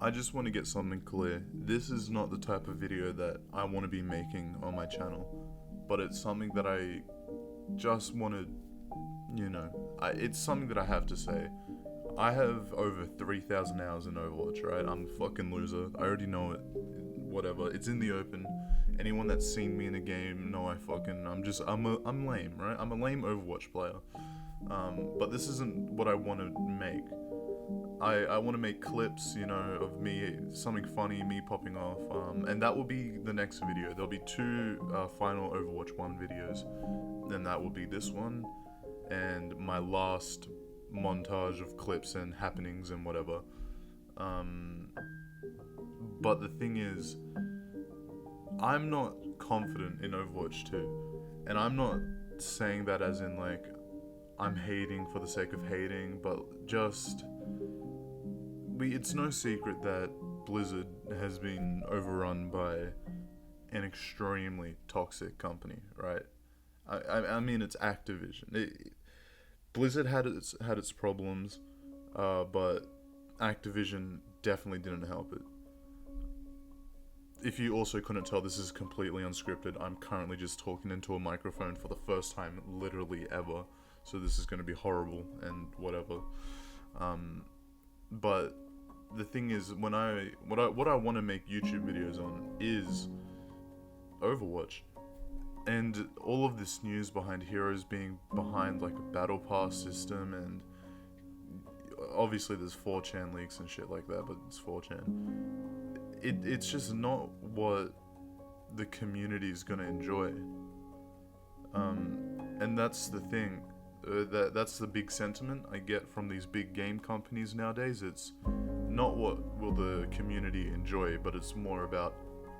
I just want to get something clear. This is not the type of video that I want to be making on my channel, but it's something that I just want to, it's something that I have to say. I have over 3,000 hours in Overwatch, right? I'm a fucking loser. I already know it. Whatever. It's in the open. Anyone that's seen me in a game know I'm lame, right? I'm a lame Overwatch player. But this isn't what I want to make. I want to make clips, of me, something funny, me popping off, and that will be the next video. There'll be two final Overwatch 1 videos, then that will be this one, and my last montage of clips and happenings and whatever. But the thing is, I'm not confident in Overwatch 2, and I'm not saying that as in like I'm hating for the sake of hating, but just it's no secret that Blizzard has been overrun by an extremely toxic company, right? I mean, it's Activision. Blizzard had its problems, but Activision definitely didn't help it. If you also couldn't tell, this is completely unscripted. I'm currently just talking into a microphone for the first time, literally ever. So this is going to be horrible and whatever. But the thing is, what I want to make YouTube videos on is Overwatch, and all of this news behind heroes being behind like a battle pass system, and obviously there's 4chan leaks and shit like that, but it's 4chan. It's just not what the community is gonna enjoy, and that's the thing. That's the big sentiment I get from these big game companies nowadays. It's not what will the community enjoy, but it's more about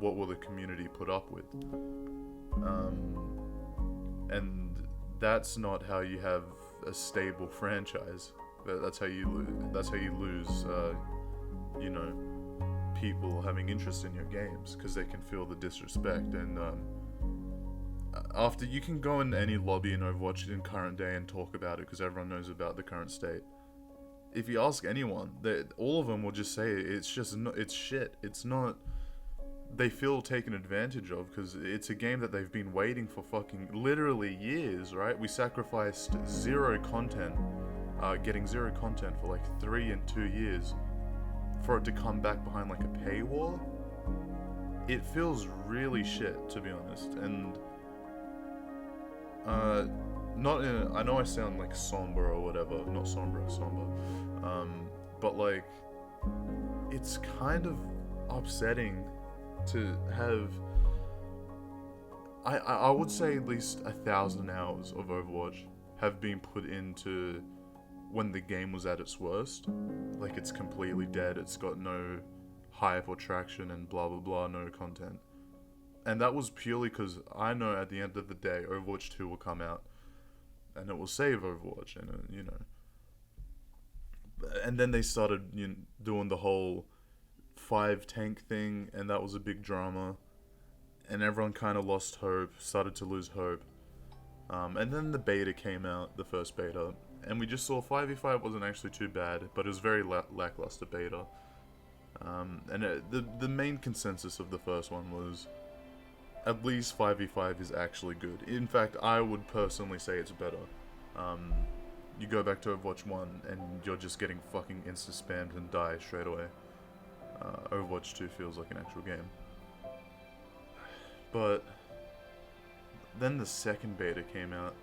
what will the community put up with. And that's not how you have a stable franchise. That's how you lose. People having interest in your games because they can feel the disrespect. And after you can go in any lobby in Overwatch in current day and talk about it because everyone knows about the current state. If you ask anyone, all of them will just say it's shit. It's not. They feel taken advantage of because it's a game that they've been waiting for fucking literally years, right? We sacrificed zero content, getting zero content for like 3 and 2 years, for it to come back behind like a paywall. It feels really shit, to be honest, and I know I sound like somber or whatever, not somber, but like, it's kind of upsetting to have, I would say at least 1,000 hours of Overwatch have been put into when the game was at its worst. Like, it's completely dead, it's got no hype or traction and blah blah blah, no content. And that was purely because I know at the end of the day, Overwatch 2 will come out, and it will save Overwatch, and And then they started doing the whole 5 tank thing, and that was a big drama. And everyone kind of lost hope, started to lose hope. And then the beta came out, the first beta, and we just saw 5v5 wasn't actually too bad, but it was very lackluster beta. The main consensus of the first one was, at least 5v5 is actually good. In fact, I would personally say it's better. You go back to Overwatch 1 and you're just getting fucking insta-spammed and die straight away. Overwatch 2 feels like an actual game. But then the second beta came out,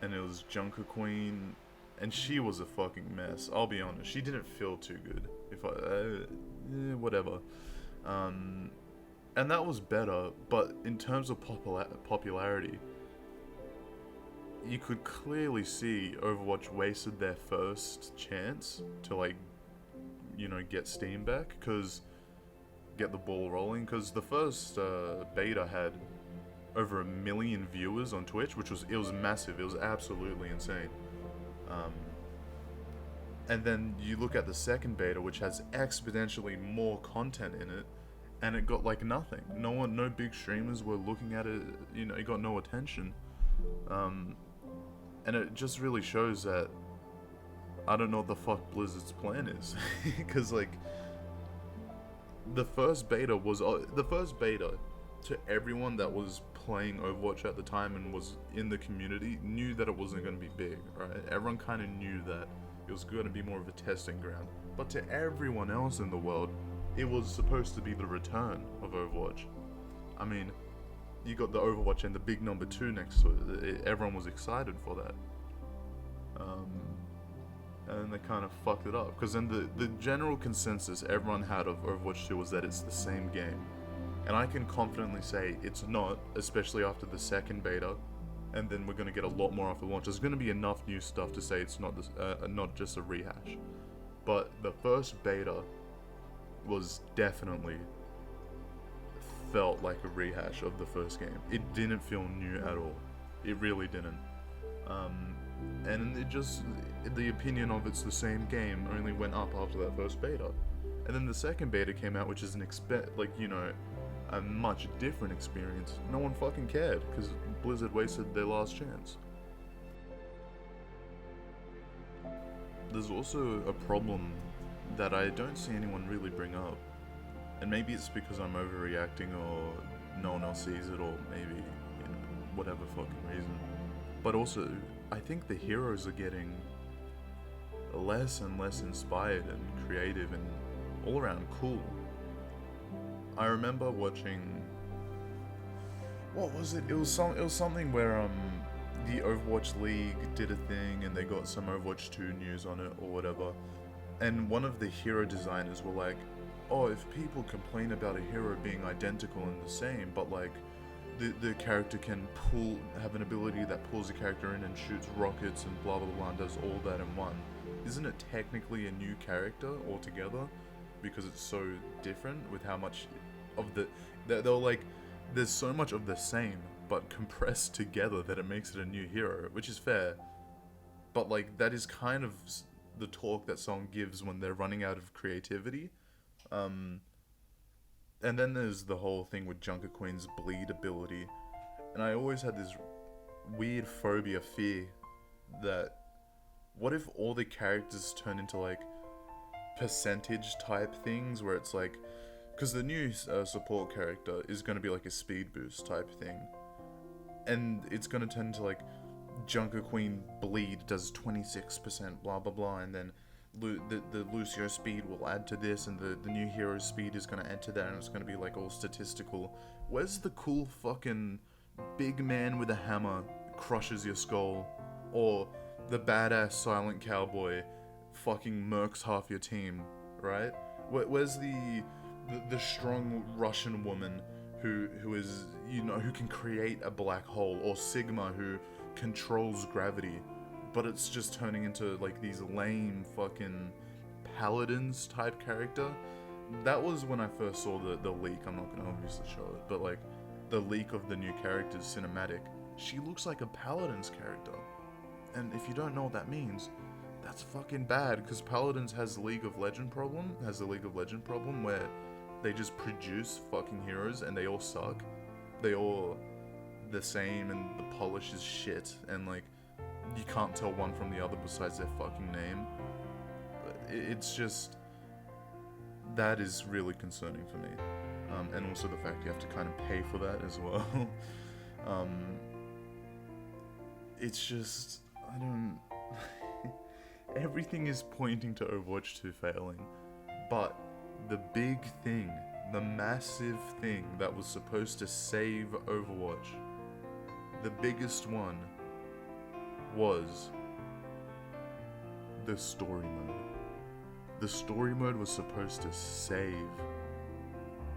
and it was Junker Queen, and she was a fucking mess. I'll be honest, she didn't feel too good. Whatever. And that was better, but in terms of popularity, you could clearly see Overwatch wasted their first chance to get Steam back, get the ball rolling, because the first beta had over 1 million viewers on Twitch, which was massive. It was absolutely insane. And then you look at the second beta, which has exponentially more content in it, and it got like nothing. No big streamers were looking at it. It got no attention. And it just really shows that I don't know what the fuck Blizzard's plan is. Because, like, the first beta to everyone that was playing Overwatch at the time and was in the community knew that it wasn't going to be big, right? Everyone kind of knew that it was going to be more of a testing ground. But to everyone else in the world, it was supposed to be the return of Overwatch. I mean, you got the Overwatch and the big number 2 next to it. Everyone was excited for that. And then they kind of fucked it up. Because then the general consensus everyone had of Overwatch 2 was that it's the same game. And I can confidently say it's not, especially after the second beta. And then we're going to get a lot more after launch. There's going to be enough new stuff to say it's not not just a rehash. But the first beta was definitely felt like a rehash of the first game. It didn't feel new at all. It really didn't. And it just, the opinion of it's the same game only went up after that first beta. And then the second beta came out, which is a much different experience. No one fucking cared, because Blizzard wasted their last chance. There's also a problem that I don't see anyone really bring up. And maybe it's because I'm overreacting or no one else sees it, or maybe, whatever fucking reason. But also, I think the heroes are getting less and less inspired and creative and all around cool. I remember watching, what was it? It was something where the Overwatch League did a thing and they got some Overwatch 2 news on it or whatever. And one of the hero designers were like, oh, if people complain about a hero being identical and the same, but like the character can have an ability that pulls the character in and shoots rockets and blah blah blah and does all that in one, isn't it technically a new character altogether? Because it's so different with how much of they're like, there's so much of the same but compressed together that it makes it a new hero, which is fair. But like, that is kind of the talk that someone gives when they're running out of creativity. And then there's the whole thing with Junker Queen's bleed ability. And I always had this weird fear that what if all the characters turn into like percentage type things where it's like, because the new support character is going to be like a speed boost type thing, and it's going to turn into like Junker Queen bleed does 26% blah blah blah, and then the Lucio speed will add to this, and the new hero speed is going to add to that, and it's going to be like all statistical. Where's the cool fucking big man with a hammer crushes your skull, or the badass silent cowboy fucking murks half your team, right? Where's the strong Russian woman who is, who can create a black hole, or Sigma who controls gravity? But it's just turning into like these lame fucking paladins type character. That was when I first saw the leak. I'm not gonna obviously show it, but like the leak of the new character's cinematic. She looks like a paladin's character. And if you don't know what that means, that's fucking bad, because Paladins has the League of Legends problem where they just produce fucking heroes and they all suck. They all the same and the polish is shit, and like you can't tell one from the other besides their fucking name. It's just, that is really concerning for me. And also the fact you have to kind of pay for that as well. It's just, I don't... Everything is pointing to Overwatch 2 failing. But the big thing, the massive thing that was supposed to save Overwatch, the biggest one, was the story mode. The story mode was supposed to save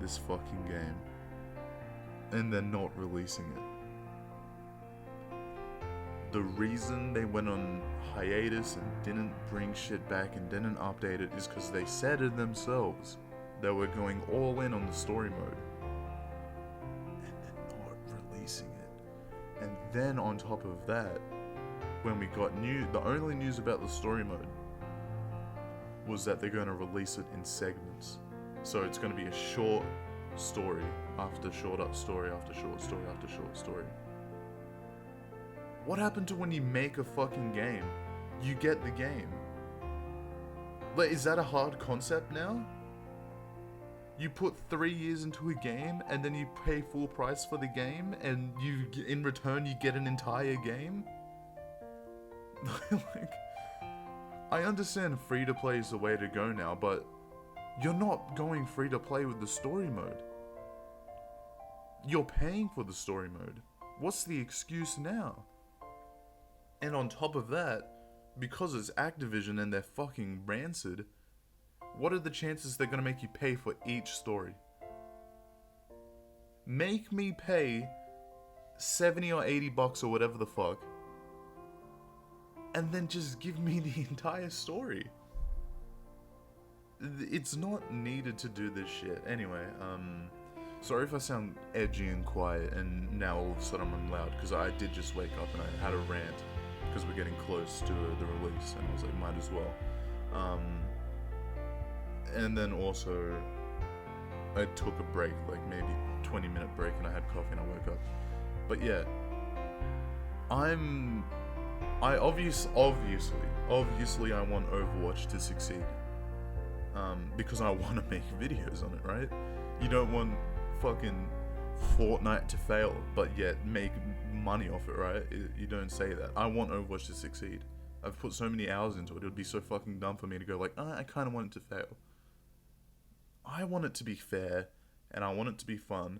this fucking game, and they're not releasing it. The reason they went on hiatus and didn't bring shit back and didn't update it is because they said it themselves. They were going all in on the story mode, and they're not releasing it. And then on top of that, when we got the only news about the story mode was that they're going to release it in segments. So it's going to be a short story after short story after short story after short story. What happened to when you make a fucking game? You get the game. Like, is that a hard concept now? You put 3 years into a game and then you pay full price for the game and in return you get an entire game? Like, I understand free to play is the way to go now, but you're not going free to play with the story mode. You're paying for the story mode. What's the excuse now? And on top of that, because it's Activision and they're fucking rancid, what are the chances they're gonna make you pay for each story? Make me pay 70 or 80 bucks or whatever the fuck, and then just give me the entire story. It's not needed to do this shit. Anyway, sorry if I sound edgy and quiet and now all of a sudden I'm loud, because I did just wake up and I had a rant because we're getting close to the release and I was like, might as well. And then also I took a break, like maybe 20-minute break, and I had coffee and I woke up. But yeah, I obviously I want Overwatch to succeed. Because I want to make videos on it, right? You don't want fucking Fortnite to fail, but yet make money off it, right? You don't say that. I want Overwatch to succeed. I've put so many hours into it, it would be so fucking dumb for me to go like, I kind of want it to fail. I want it to be fair, and I want it to be fun,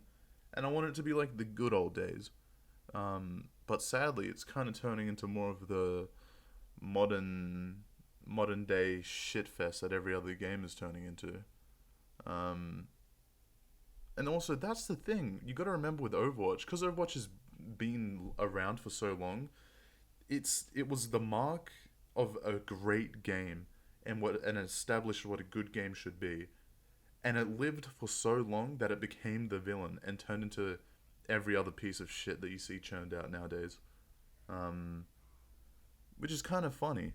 and I want it to be like the good old days. But sadly, it's kind of turning into more of the modern day shitfest that every other game is turning into. And also, that's the thing. You got to remember with Overwatch, because Overwatch has been around for so long, it was the mark of a great game and established what a good game should be. And it lived for so long that it became the villain and turned into every other piece of shit that you see churned out nowadays. Which is kind of funny.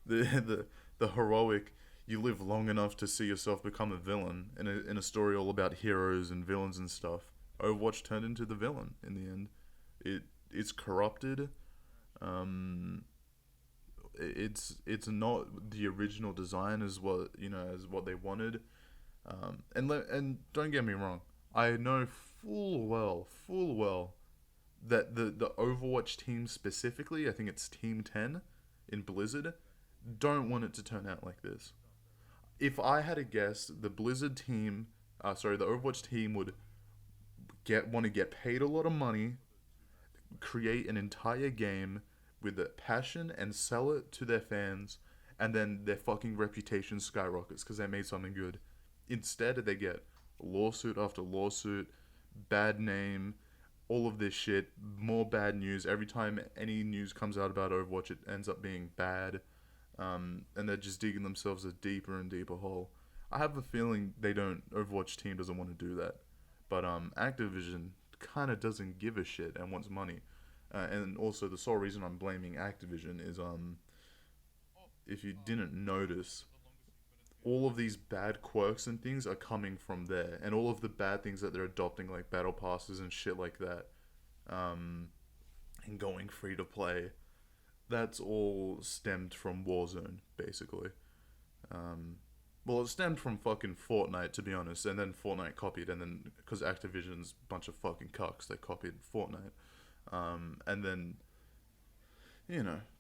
The heroic, you live long enough to see yourself become a villain in a story all about heroes and villains and stuff. Overwatch turned into the villain in the end. It's corrupted. It's not the original design as what they wanted. And don't get me wrong, I know full well that the Overwatch team specifically, I think it's Team 10 in Blizzard, don't want it to turn out like this. If I had a guess, the Blizzard team, the Overwatch team would want to get paid a lot of money, create an entire game with the passion and sell it to their fans, and then their fucking reputation skyrockets because they made something good. Instead, they get lawsuit after lawsuit, bad name, all of this shit, more bad news. Every time any news comes out about Overwatch, it ends up being bad. And they're just digging themselves a deeper and deeper hole. I have a feeling Overwatch team doesn't want to do that. But Activision kind of doesn't give a shit and wants money. And also the sole reason I'm blaming Activision is, if you didn't notice, all of these bad quirks and things are coming from there, and all of the bad things that they're adopting, like battle passes and shit like that, and going free to play, that's all stemmed from Warzone, basically. Well, it stemmed from fucking Fortnite, to be honest, and then Fortnite copied, and then, because Activision's a bunch of fucking cucks, they copied Fortnite. And then,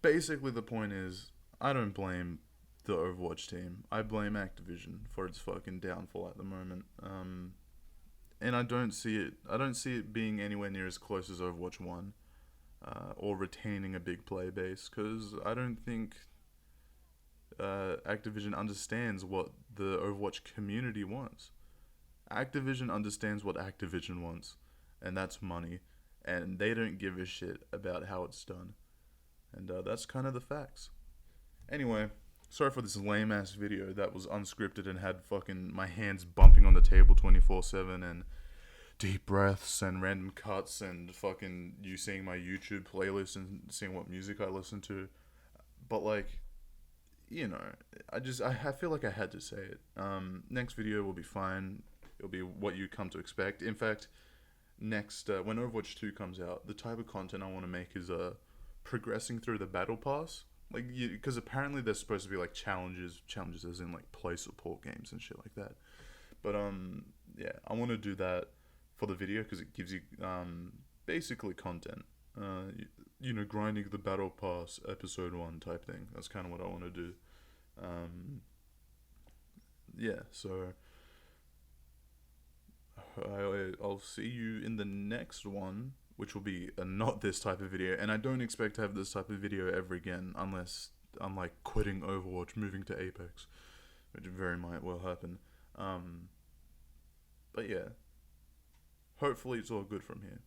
basically the point is, I don't blame the Overwatch team. I blame Activision for its fucking downfall at the moment. And I don't see it being anywhere near as close as Overwatch 1, or retaining a big player base, because I don't think Activision understands what the Overwatch community wants. Activision understands what Activision wants, and that's money, and they don't give a shit about how it's done. And that's kind of the facts. Anyway, sorry for this lame ass video that was unscripted and had fucking my hands bumping on the table 24/7 and deep breaths and random cuts and fucking you seeing my YouTube playlist and seeing what music I listen to. But like, I feel like I had to say it. Next video will be fine. It'll be what you come to expect. In fact, next, when Overwatch 2 comes out, the type of content I want to make is progressing through the battle pass Like, because apparently there's supposed to be like challenges as in like play support games and shit like that. But yeah, I want to do that for the video because it gives you basically content. Grinding the battle pass episode 1 type thing. That's kind of what I want to do. Yeah, so I'll see you in the next one, which will be not this type of video. And I don't expect to have this type of video ever again unless I'm like quitting Overwatch, moving to Apex, which very might well happen. But yeah, hopefully it's all good from here.